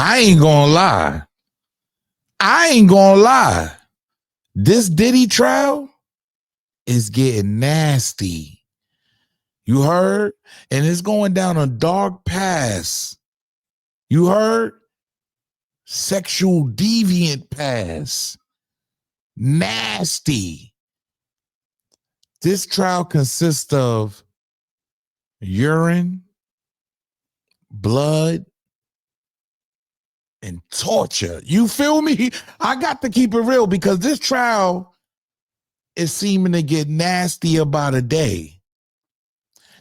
I ain't gonna lie. This Diddy trial is getting nasty. You heard? And it's going down a dark path. You heard? Sexual deviant path. Nasty. This trial consists of urine, blood, and torture. You feel me? I got to keep it real because this trial is seeming to get nastier by the day.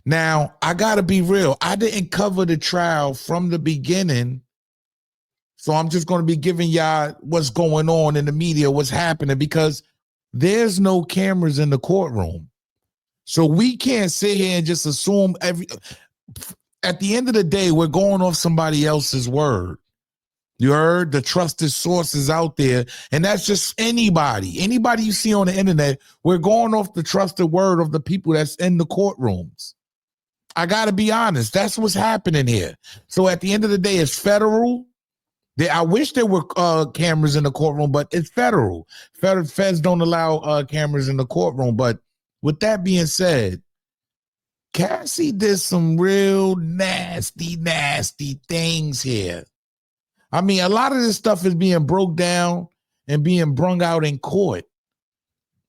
Now, I got to be real. I didn't cover the trial from the beginning, so I'm just going to be giving y'all what's going on in the media, what's happening, because there's no cameras in the courtroom. So we can't sit here and just assume at the end of the day, we're going off somebody else's word. You heard? The trusted sources out there, and that's just anybody you see on the internet. We're going off the trusted word of the people that's in the courtrooms. I got to be honest. That's what's happening here. So at the end of the day, it's federal. I wish there were cameras in the courtroom, but it's federal. Feds don't allow cameras in the courtroom. But with that being said, Cassie did some real nasty things here. I mean, a lot of this stuff is being broke down and being brung out in court.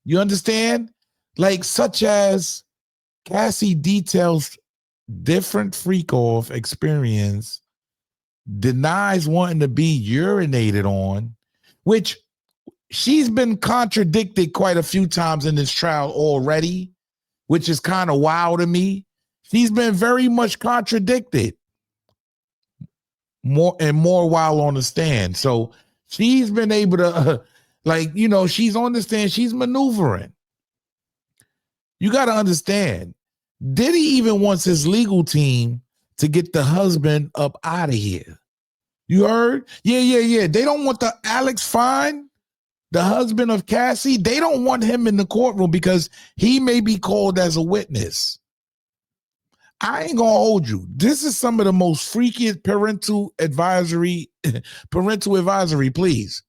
You understand? Like, such as Cassie details different freak-off experience, denies wanting to be urinated on, which she's been contradicted quite a few times in this trial already, which is kind of wild to me. She's been very much contradicted. More while on the stand. So she's been able to, she's on the stand, she's maneuvering. You got to understand, Diddy even wants his legal team to get the husband up out of here. You heard? Yeah. They don't want the Alex Fine, the husband of Cassie, they don't want him in the courtroom because he may be called as a witness. I ain't gonna hold you. This is some of the most freakiest parental advisory, please.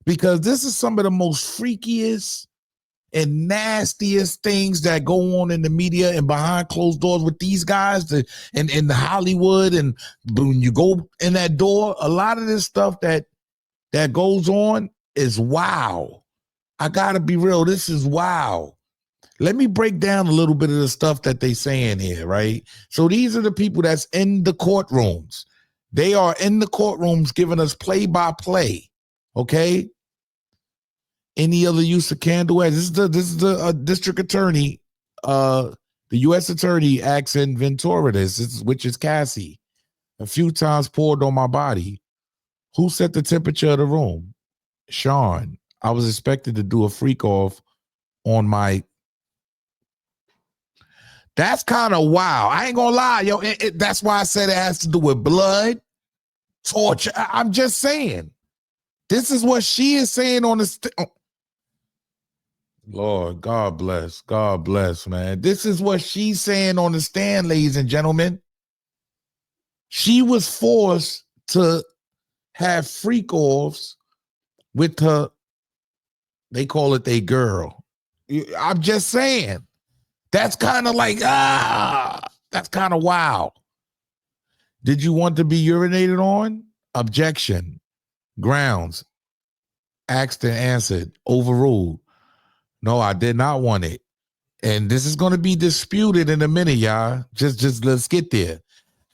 Because this is some of the most freakiest and nastiest things that go on in the media and behind closed doors with these guys in the Hollywood. And when you go in that door, a lot of this stuff that goes on is wow. I gotta be real. This is wow. Let me break down a little bit of the stuff that they saying here, right? So these are the people that's in the courtrooms. They are in the courtrooms giving us play-by-play, okay? Any other use of candle? This is the district attorney, the U.S. attorney asking Ventura which is Cassie. A few times poured on my body. Who set the temperature of the room? Sean. I was expected to do a freak off on my. That's kind of wild. I ain't gonna lie, yo. That's why I said it has to do with blood, torture. I'm just saying. This is what she is saying on the Lord, God bless, man. This is what she's saying on the stand, ladies and gentlemen. She was forced to have freak offs with her. They call it a girl. I'm just saying. That's kind of like, that's kind of wild. Did you want to be urinated on? Objection. Grounds. Asked and answered. Overruled. No, I did not want it. And this is going to be disputed in a minute, y'all. Just let's get there.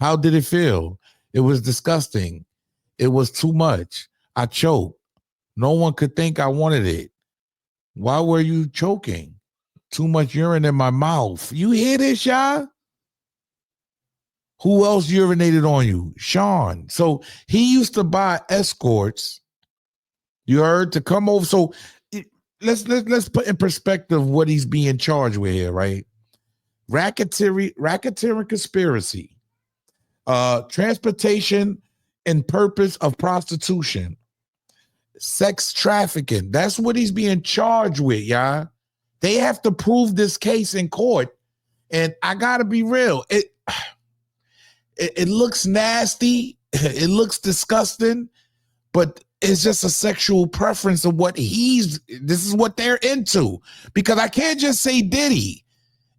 How did it feel? It was disgusting. It was too much. I choked. No one could think I wanted it. Why were you choking? Too much urine in my mouth. You hear this, y'all? Who else urinated on you? Sean. So he used to buy escorts. You heard, to come over. So let's put in perspective what he's being charged with here, right? Racketeering conspiracy, transportation and purpose of prostitution, sex trafficking. That's what he's being charged with, y'all. They have to prove this case in court. And I gotta be real. It looks nasty. it looks disgusting, but it's just a sexual preference of what this is what they're into. Because I can't just say Diddy,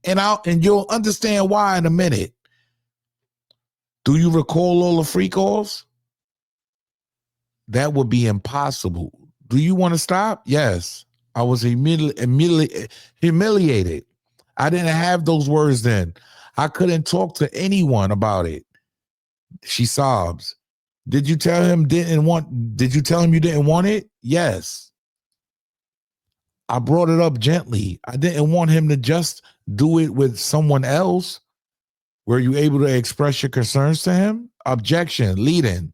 and you'll understand why in a minute. Do you recall all the freak offs? That would be impossible. Do you want to stop? Yes. I was humiliated. I didn't have those words then. I couldn't talk to anyone about it. She sobs. Did you tell him you didn't want it? Yes. I brought it up gently. I didn't want him to just do it with someone else. Were you able to express your concerns to him? Objection, lead in,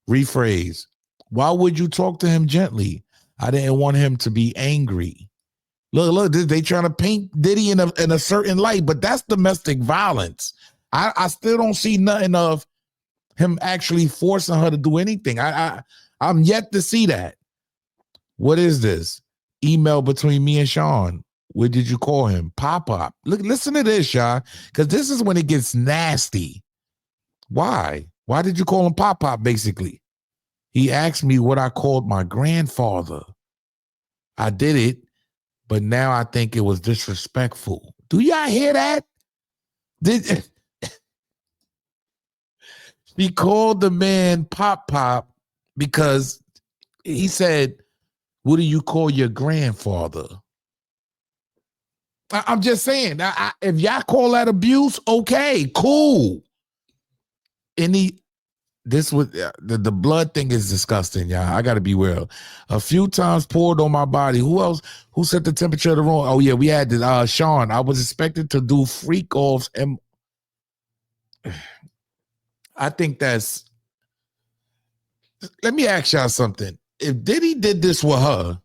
rephrase. Why would you talk to him gently? I didn't want him to be angry. Look, they trying to paint Diddy in a certain light, but that's domestic violence. I still don't see nothing of him actually forcing her to do anything. I'm yet to see that. What is this? Email between me and Sean. What did you call him? Pop. Look, listen to this, y'all, because this is when it gets nasty. Why? Why did you call him Pop, basically? He asked me what I called my grandfather. I did it, but now I think it was disrespectful. Do y'all hear that? He called the man Pop because he said, what do you call your grandfather? I'm just saying, if y'all call that abuse, okay, cool. This was the blood thing is disgusting, y'all. I gotta be real. A few times poured on my body. Who else? Who set the temperature of the room? Oh yeah, we had this. Sean. I was expected to do freak offs, and I think that's. Let me ask y'all something. If Diddy did this with her,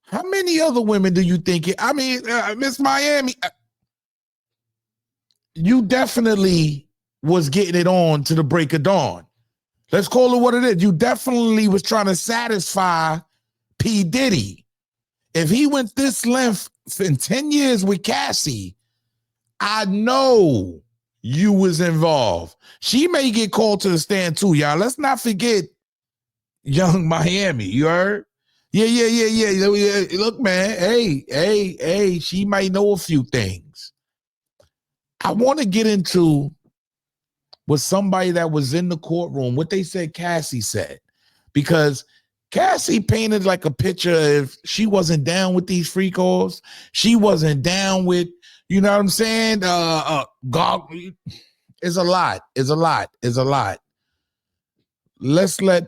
how many other women do you think? Miss Miami, you definitely was getting it on to the break of dawn. Let's call it what it is. You definitely was trying to satisfy P Diddy. If he went this length in 10 years with Cassie, I know you was involved. She may get called to the stand too, y'all. Let's not forget Young Miami. You heard? Yeah. Look, man. Hey, she might know a few things. I want to get into what somebody that was in the courtroom, what they said Cassie said. Because Cassie painted like a picture if she wasn't down with these freak offs, she wasn't down with, you know what I'm saying? God, it's a lot. Let's let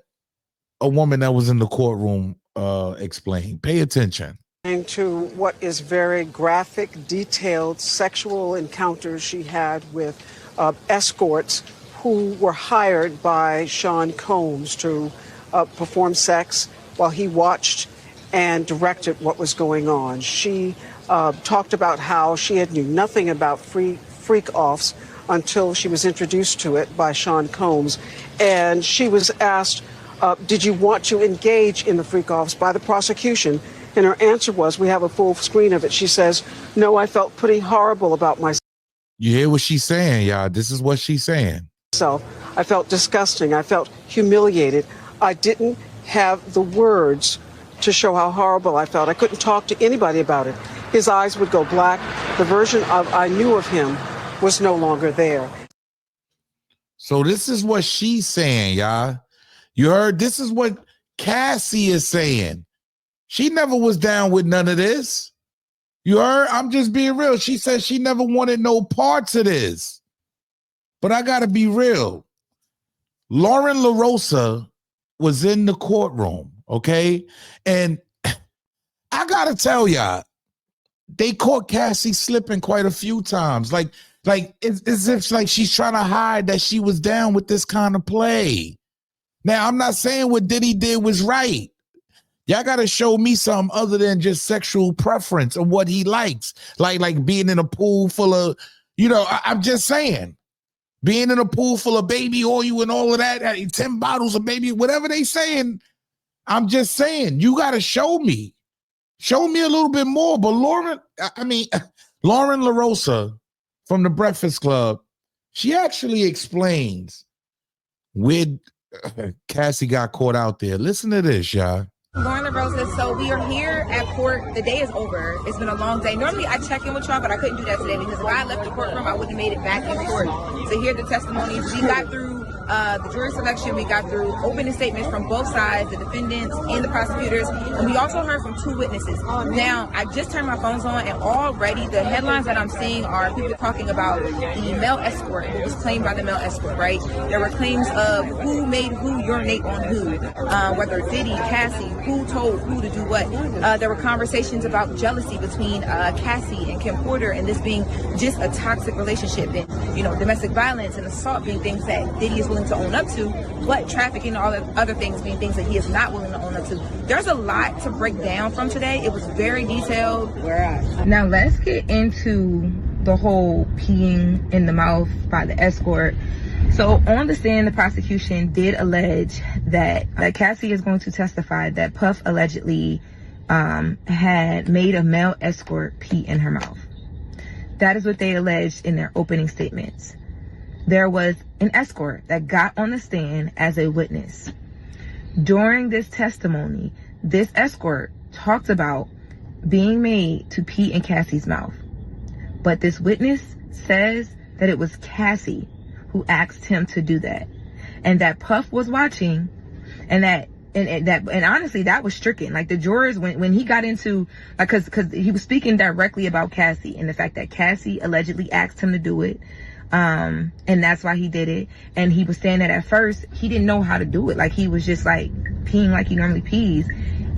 a woman that was in the courtroom explain. Pay attention. To what is very graphic, detailed sexual encounters she had with escorts who were hired by Sean Combs to perform sex while he watched and directed what was going on. She talked about how she had knew nothing about freak-offs until she was introduced to it by Sean Combs. And she was asked, did you want to engage in the freak-offs by the prosecution? And her answer was, we have a full screen of it. She says, no, I felt pretty horrible about myself. You hear what she's saying, y'all? This is what she's saying. I felt disgusting. I felt humiliated. I didn't have the words to show how horrible I felt. I couldn't talk to anybody about it. His eyes would go black. The version I knew of him was no longer there. So this is what she's saying, y'all. You heard? This is what Cassie is saying. She never was down with none of this. You heard? I'm just being real. She said she never wanted no parts of this. But I got to be real. Lauren LaRosa was in the courtroom, okay? And I got to tell y'all, they caught Cassie slipping quite a few times. Like it's as if like she's trying to hide that she was down with this kind of play. Now, I'm not saying what Diddy did was right. Y'all got to show me something other than just sexual preference or what he likes. Like being in a pool full of, I'm just saying. Being in a pool full of baby oil and all of that, 10 bottles of baby, whatever they saying, I'm just saying, you got to show me. Show me a little bit more. But Lauren LaRosa from the Breakfast Club, she actually explains With Cassie got caught out there. Listen to this, y'all. Lauren LaRosa, so we are here at court. The day is over. It's been a long day. Normally I check in with y'all, but I couldn't do that today because if I left the courtroom, I wouldn't have made it back in court to hear the testimonies. We got through the jury selection. We got through opening statements from both sides, the defendants and the prosecutors, and we also heard from 2 witnesses. Now, I just turned my phones on, and already the headlines that I'm seeing are people talking about the male escort, what was claimed by the male escort, right? There were claims of who made who urinate on who, whether Diddy, Cassie, who told who to do what. There were conversations about jealousy between Cassie and Kim Porter, and this being just a toxic relationship, and domestic violence and assault being things that Diddy is willing to own up to, but trafficking and all the other things being things that he is not willing to own up to. There's a lot to break down from today. It was very detailed. Now let's get into the whole peeing in the mouth by the escort. So on the stand, the prosecution did allege that Cassie is going to testify that Puff allegedly had made a male escort pee in her mouth. That is what they alleged in their opening statements. There was an escort that got on the stand as a witness. During this testimony, this escort talked about being made to pee in Cassie's mouth. But this witness says that it was Cassie who asked him to do that, and that Puff was watching, and honestly, that was stricken. Like the jurors, when he got into, because he was speaking directly about Cassie and the fact that Cassie allegedly asked him to do it, and that's why he did it. And he was saying that at first he didn't know how to do it. Like he was just like peeing like he normally pees,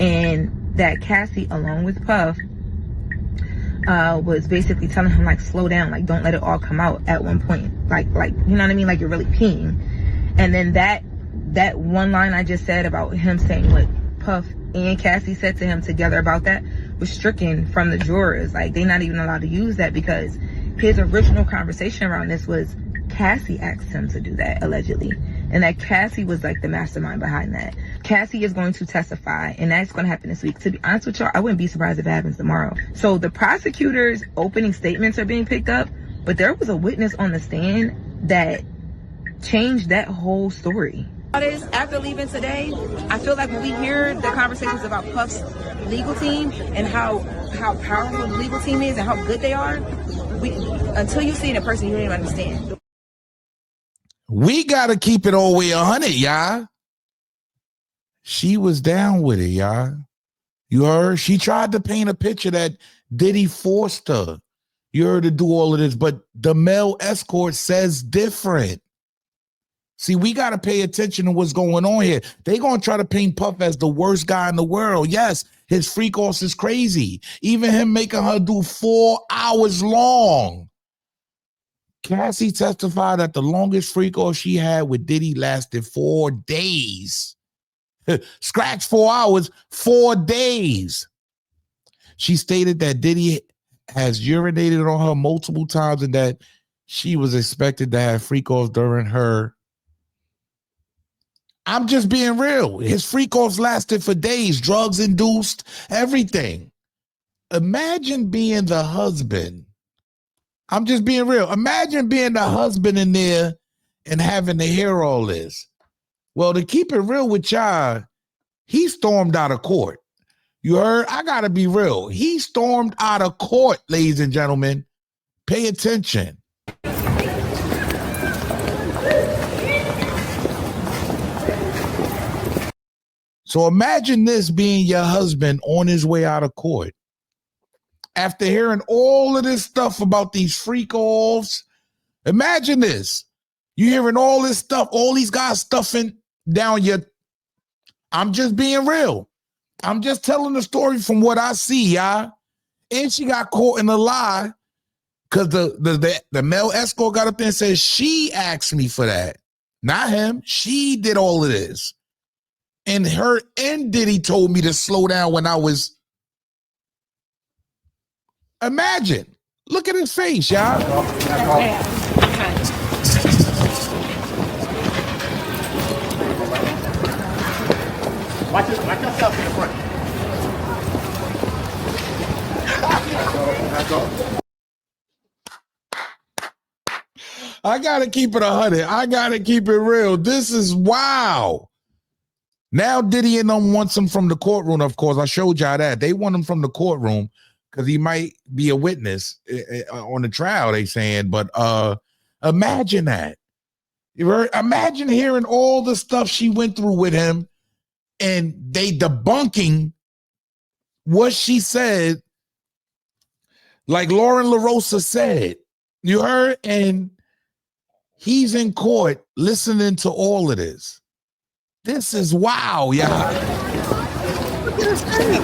and that Cassie, along with Puff, was basically telling him like slow down, like don't let it all come out at one point, like you know what I mean, like you're really peeing. And then that one line I just said about him saying what Puff and Cassie said to him together about that was stricken from the jurors. Like they're not even allowed to use that, because his original conversation around this was Cassie asked him to do that, allegedly, and that Cassie was like the mastermind behind that. Cassie is going to testify, and that's going to happen this week. To be honest with y'all, I wouldn't be surprised if it happens tomorrow. So the prosecutor's opening statements are being picked up, but there was a witness on the stand that changed that whole story. After leaving today, I feel like when we hear the conversations about Puff's legal team and how powerful the legal team is and how good they are, until you see it in person, you don't even understand. We got to keep it all the way 100, y'all. She was down with it, y'all. You heard? She tried to paint a picture that Diddy forced her. You heard her do all of this, but the male escort says different. See, we got to pay attention to what's going on here. They're going to try to paint Puff as the worst guy in the world. Yes, his freak off is crazy. Even him making her do 4 hours long. Cassie testified that the longest freak off she had with Diddy lasted 4 days. Scratch 4 hours, 4 days. She stated that Diddy has urinated on her multiple times and that she was expected to have freak offs during her. I'm just being real. His freak offs lasted for days, drugs induced, everything. Imagine being the husband. I'm just being real. Imagine being the husband in there and having to hear all this. Well, to keep it real with y'all, he stormed out of court. You heard? I got to be real. He stormed out of court, ladies and gentlemen. Pay attention. So imagine this being your husband on his way out of court. After hearing all of this stuff about these freak-offs, imagine this. You hearing all this stuff, all these guys stuffing down your... I'm just being real. I'm just telling the story from what I see, y'all. And she got caught in a lie because the male escort got up there and said, she asked me for that. Not him. She did all of this. And her and Diddy told me to slow down when I was... Imagine. Look at his face, y'all. Watch yourself in the front. I gotta keep it 100. I gotta keep it real. This is wow. Now Diddy and them wants him from the courtroom. Of course, I showed y'all that they want him from the courtroom because he might be a witness on the trial. They saying, but imagine that. Imagine hearing all the stuff she went through with him, and they debunking what she said. Like Lauren LaRosa said, you heard, and he's in court listening to all of this. This is wow, y'all. Look at this thing.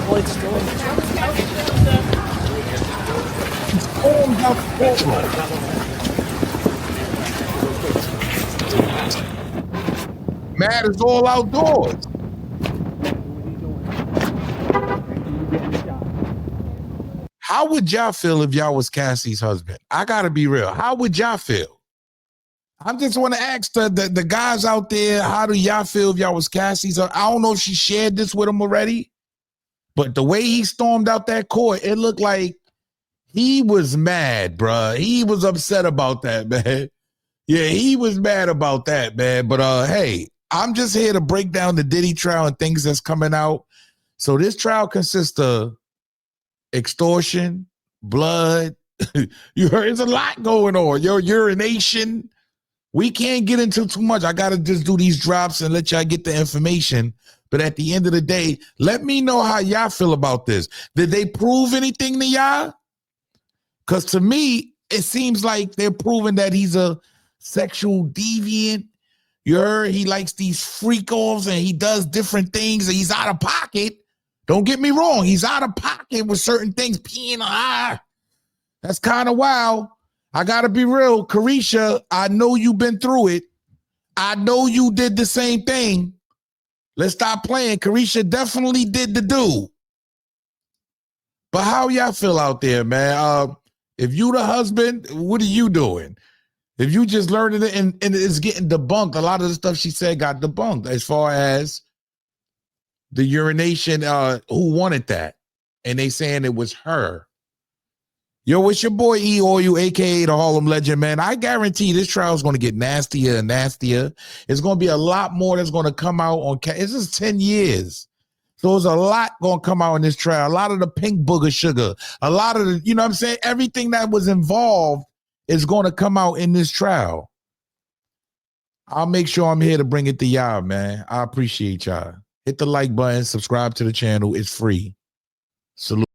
Matt is all outdoors. How would y'all feel if y'all was Cassie's husband? I gotta be real. How would y'all feel? I just want to ask the guys out there, how do y'all feel if y'all was Cassie's? I don't know if she shared this with him already, but the way he stormed out that court, it looked like he was mad, bruh. He was upset about that, man. Yeah, he was mad about that, man. But hey, I'm just here to break down the Diddy trial and things that's coming out. So this trial consists of extortion, blood. You heard, there's a lot going on. Your urination. We can't get into too much. I got to just do these drops and let y'all get the information. But at the end of the day, let me know how y'all feel about this. Did they prove anything to y'all? Because to me, it seems like they're proving that he's a sexual deviant. You heard, he likes these freak-offs and he does different things and he's out of pocket. Don't get me wrong. He's out of pocket with certain things. Peeing, that's kind of wild. I got to be real. Carisha, I know you've been through it. I know you did the same thing. Let's stop playing. Carisha definitely did the do. But how y'all feel out there, man? If you the husband, what are you doing? If you just learning it and it's getting debunked, a lot of the stuff she said got debunked as far as the urination, who wanted that? And they saying it was her. Yo, it's your boy E-Oil, a.k.a. the Harlem Legend, man. I guarantee this trial is going to get nastier and nastier. It's going to be a lot more that's going to come out on. This is 10 years. So there's a lot going to come out in this trial. A lot of the pink booger sugar. A lot of the, you know what I'm saying? Everything that was involved is going to come out in this trial. I'll make sure I'm here to bring it to y'all, man. I appreciate y'all. Hit the like button. Subscribe to the channel. It's free. Salute.